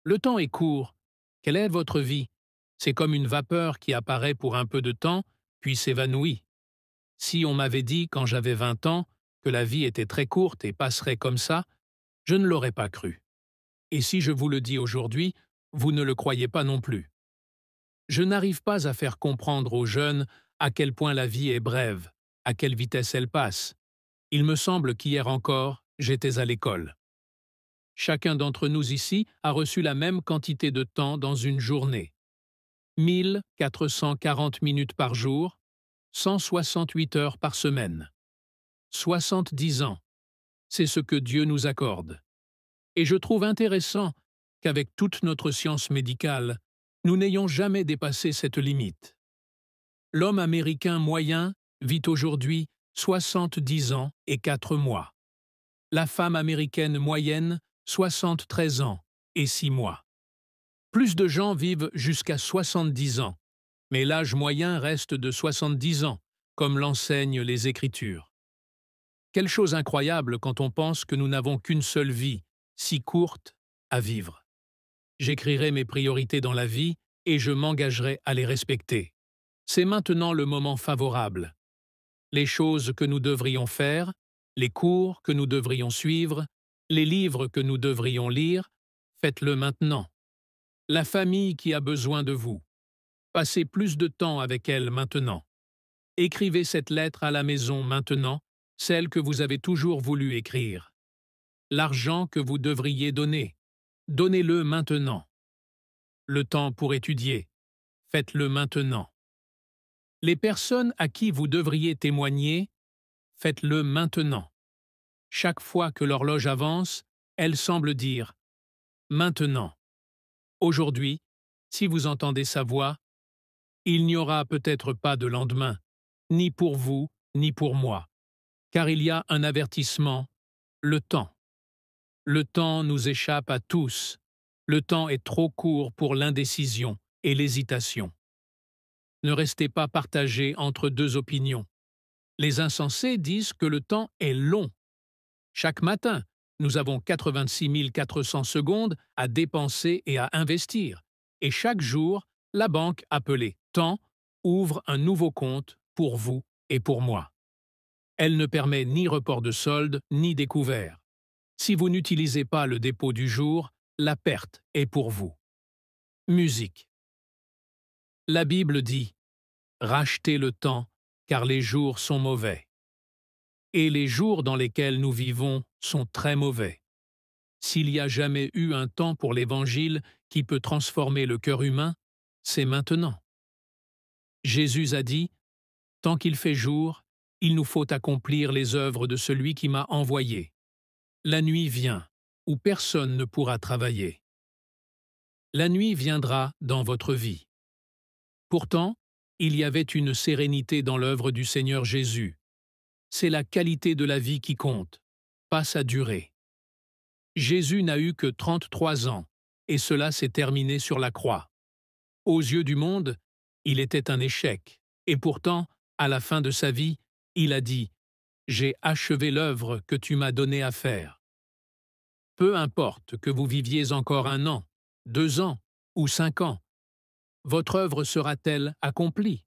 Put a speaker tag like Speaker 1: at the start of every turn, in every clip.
Speaker 1: Le temps est court. Quelle est votre vie? C'est comme une vapeur qui apparaît pour un peu de temps, puis s'évanouit. Si on m'avait dit quand j'avais 20 ans que la vie était très courte et passerait comme ça, je ne l'aurais pas cru. Et si je vous le dis aujourd'hui, vous ne le croyez pas non plus. Je n'arrive pas à faire comprendre aux jeunes à quel point la vie est brève, à quelle vitesse elle passe. Il me semble qu'hier encore, j'étais à l'école. Chacun d'entre nous ici a reçu la même quantité de temps dans une journée. 1440 minutes par jour, 168 heures par semaine. 70 ans, c'est ce que Dieu nous accorde. Et je trouve intéressant qu'avec toute notre science médicale, nous n'ayons jamais dépassé cette limite. L'homme américain moyen vit aujourd'hui 70 ans et 4 mois. La femme américaine moyenne 73 ans et 6 mois. Plus de gens vivent jusqu'à 70 ans, mais l'âge moyen reste de 70 ans, comme l'enseignent les Écritures. Quelle chose incroyable quand on pense que nous n'avons qu'une seule vie, si courte, à vivre. J'écrirai mes priorités dans la vie et je m'engagerai à les respecter. C'est maintenant le moment favorable. Les choses que nous devrions faire, les cours que nous devrions suivre, les livres que nous devrions lire, faites-le maintenant. La famille qui a besoin de vous, passez plus de temps avec elle maintenant. Écrivez cette lettre à la maison maintenant, celle que vous avez toujours voulu écrire. L'argent que vous devriez donner, donnez-le maintenant. Le temps pour étudier, faites-le maintenant. Les personnes à qui vous devriez témoigner, faites-le maintenant. Chaque fois que l'horloge avance, elle semble dire « maintenant ». Aujourd'hui, si vous entendez sa voix, il n'y aura peut-être pas de lendemain, ni pour vous, ni pour moi, car il y a un avertissement, le temps. Le temps nous échappe à tous. Le temps est trop court pour l'indécision et l'hésitation. Ne restez pas partagés entre deux opinions. Les insensés disent que le temps est long. Chaque matin, nous avons 86 400 secondes à dépenser et à investir. Et chaque jour, la banque appelée Temps ouvre un nouveau compte pour vous et pour moi. Elle ne permet ni report de solde ni découvert. Si vous n'utilisez pas le dépôt du jour, la perte est pour vous. Musique. La Bible dit « Rachetez le temps, car les jours sont mauvais. » Et les jours dans lesquels nous vivons sont très mauvais. S'il y a jamais eu un temps pour l'Évangile qui peut transformer le cœur humain, c'est maintenant. Jésus a dit « Tant qu'il fait jour, il nous faut accomplir les œuvres de celui qui m'a envoyé. La nuit vient, où personne ne pourra travailler. » La nuit viendra dans votre vie. Pourtant, il y avait une sérénité dans l'œuvre du Seigneur Jésus. C'est la qualité de la vie qui compte, pas sa durée. Jésus n'a eu que 33 ans, et cela s'est terminé sur la croix. Aux yeux du monde, il était un échec, et pourtant, à la fin de sa vie, il a dit « J'ai achevé l'œuvre que tu m'as donné à faire. » Peu importe que vous viviez encore 1 an, 2 ans ou 5 ans, votre œuvre sera-t-elle accomplie?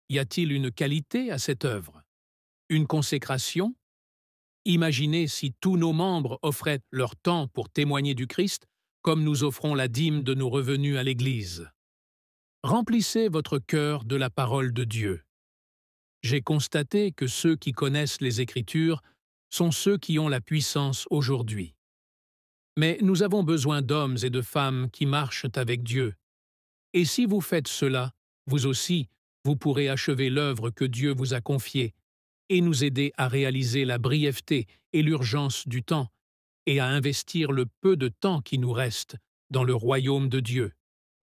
Speaker 1: Y a-t-il une qualité à cette œuvre? Une consécration? Imaginez si tous nos membres offraient leur temps pour témoigner du Christ, comme nous offrons la dîme de nos revenus à l'Église. Remplissez votre cœur de la parole de Dieu. J'ai constaté que ceux qui connaissent les Écritures sont ceux qui ont la puissance aujourd'hui. Mais nous avons besoin d'hommes et de femmes qui marchent avec Dieu. Et si vous faites cela, vous aussi, vous pourrez achever l'œuvre que Dieu vous a confiée et nous aider à réaliser la brièveté et l'urgence du temps et à investir le peu de temps qui nous reste dans le royaume de Dieu.